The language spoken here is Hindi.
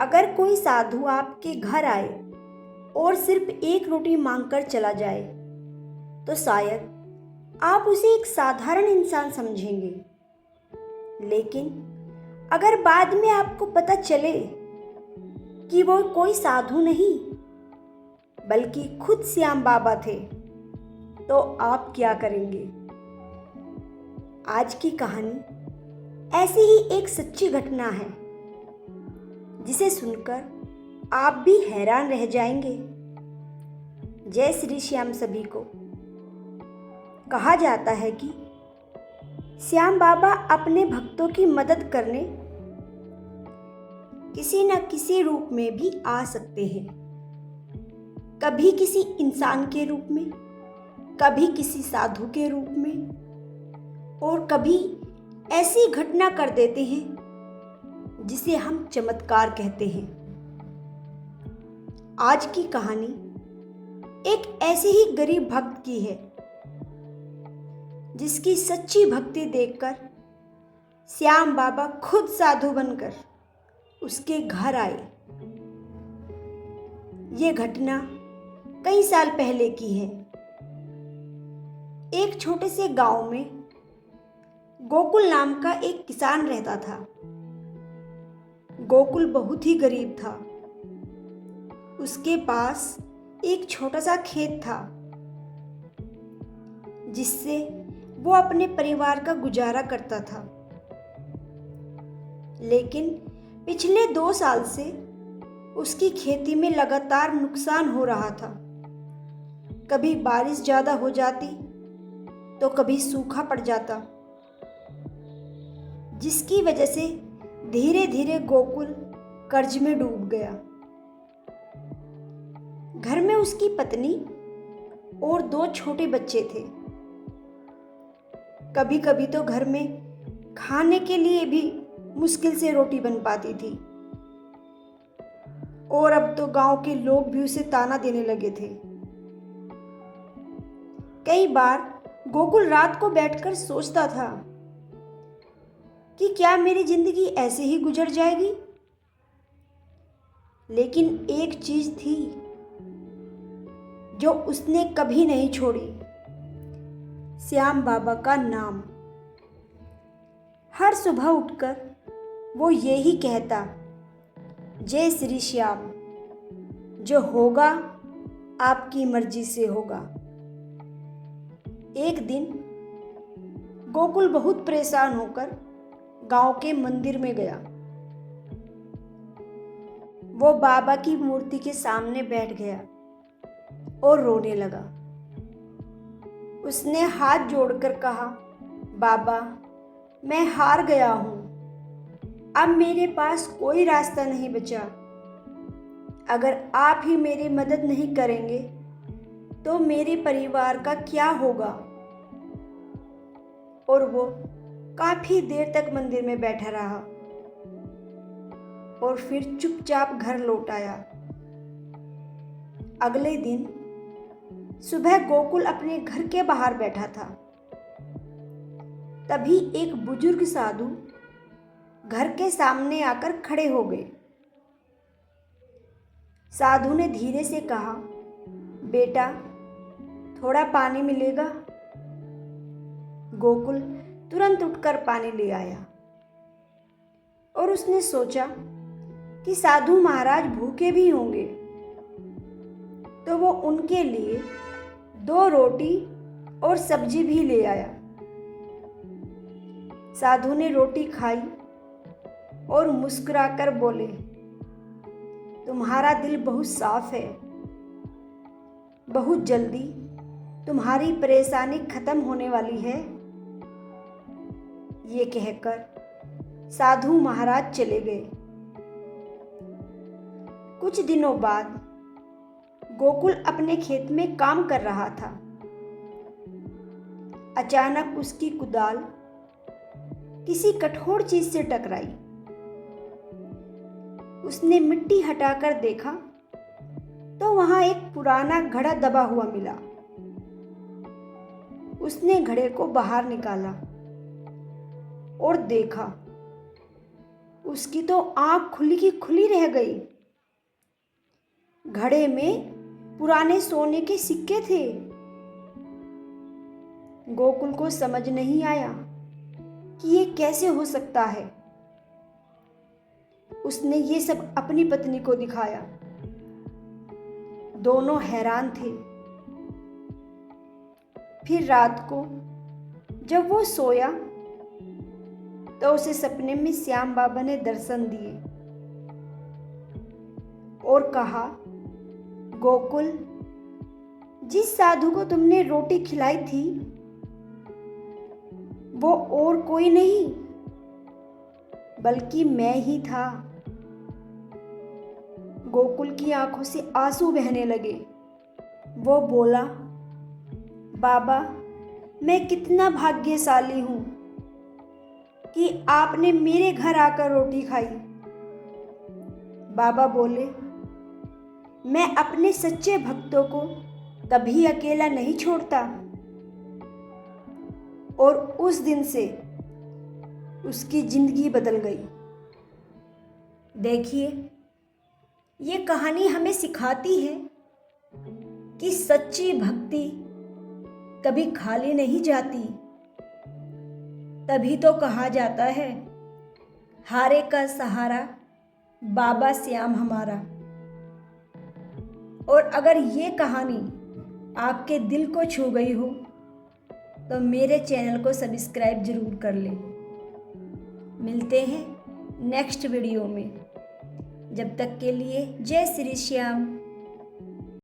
अगर कोई साधु आपके घर आए और सिर्फ एक रोटी मांगकर चला जाए तो शायद आप उसे एक साधारण इंसान समझेंगे। लेकिन अगर बाद में आपको पता चले कि वो कोई साधु नहीं बल्कि खुद श्याम बाबा थे, तो आप क्या करेंगे? आज की कहानी ऐसी ही एक सच्ची घटना है जिसे सुनकर आप भी हैरान रह जाएंगे। जय श्री श्याम सभी को। कहा जाता है कि श्याम बाबा अपने भक्तों की मदद करने किसी न किसी रूप में भी आ सकते हैं। कभी किसी इंसान के रूप में, कभी किसी साधु के रूप में, और कभी ऐसी घटना कर देते हैं जिसे हम चमत्कार कहते हैं। आज की कहानी एक ऐसे ही गरीब भक्त की है जिसकी सच्ची भक्ति देखकर श्याम बाबा खुद साधु बनकर उसके घर आए। ये घटना कई साल पहले की है। एक छोटे से गांव में गोकुल नाम का एक किसान रहता था। गोकुल बहुत ही गरीब था। उसके पास एक छोटा सा खेत था जिससे वो अपने परिवार का गुजारा करता था। लेकिन पिछले 2 साल से उसकी खेती में लगातार नुकसान हो रहा था। कभी बारिश ज़्यादा हो जाती तो कभी सूखा पड़ जाता, जिसकी वजह से धीरे धीरे गोकुल कर्ज में डूब गया। घर में उसकी पत्नी और 2 छोटे बच्चे थे। कभी कभी तो घर में खाने के लिए भी मुश्किल से रोटी बन पाती थी, और अब तो गांव के लोग भी उसे ताना देने लगे थे। कई बार गोकुल रात को बैठकर सोचता था कि क्या मेरी जिंदगी ऐसे ही गुजर जाएगी। लेकिन एक चीज थी जो उसने कभी नहीं छोड़ी, श्याम बाबा का नाम। हर सुबह उठकर वो यही कहता, जय श्री श्याम, जो होगा आपकी मर्जी से होगा। एक दिन गोकुल बहुत परेशान होकर गांव के मंदिर में गया। वो बाबा की मूर्ति के सामने बैठ गया और रोने लगा। उसने हाथ जोड़कर कहा, बाबा, मैं हार गया हूं। अब मेरे पास कोई रास्ता नहीं बचा। अगर आप ही मेरी मदद नहीं करेंगे तो मेरे परिवार का क्या होगा। और वो काफी देर तक मंदिर में बैठा रहा और फिर चुपचाप घर लौट आया। अगले दिन सुबह गोकुल अपने घर के बाहर बैठा था। तभी एक बुजुर्ग साधु घर के सामने आकर खड़े हो गए। साधु ने धीरे से कहा, बेटा, थोड़ा पानी मिलेगा? गोकुल तुरंत उठकर पानी ले आया और उसने सोचा कि साधु महाराज भूखे भी होंगे, तो वो उनके लिए 2 रोटी और सब्जी भी ले आया। साधु ने रोटी खाई और मुस्कुराकर बोले, तुम्हारा दिल बहुत साफ है। बहुत जल्दी तुम्हारी परेशानी खत्म होने वाली है। ये कहकर साधु महाराज चले गए। कुछ दिनों बाद गोकुल अपने खेत में काम कर रहा था। अचानक उसकी कुदाल किसी कठोर चीज से टकराई। उसने मिट्टी हटाकर देखा तो वहां एक पुराना घड़ा दबा हुआ मिला। उसने घड़े को बाहर निकाला और देखा उसकी तो आंख खुली की खुली रह गई। घड़े में पुराने सोने के सिक्के थे। गोकुल को समझ नहीं आया कि ये कैसे हो सकता है। उसने ये सब अपनी पत्नी को दिखाया। दोनों हैरान थे। फिर रात को जब वो सोया तो उसे सपने में श्याम बाबा ने दर्शन दिए और कहा, गोकुल, जिस साधु को तुमने रोटी खिलाई थी वो और कोई नहीं बल्कि मैं ही था। गोकुल की आंखों से आंसू बहने लगे। वो बोला, बाबा, मैं कितना भाग्यशाली हूं कि आपने मेरे घर आकर रोटी खाई। बाबा बोले, मैं अपने सच्चे भक्तों को कभी अकेला नहीं छोड़ता। और उस दिन से उसकी जिंदगी बदल गई। देखिए, ये कहानी हमें सिखाती है कि सच्ची भक्ति कभी खाली नहीं जाती। तभी तो कहा जाता है, हारे का सहारा बाबा श्याम हमारा। और अगर ये कहानी आपके दिल को छू गई हो तो मेरे चैनल को सब्सक्राइब जरूर कर लें। मिलते हैं नेक्स्ट वीडियो में। जब तक के लिए जय श्री श्याम।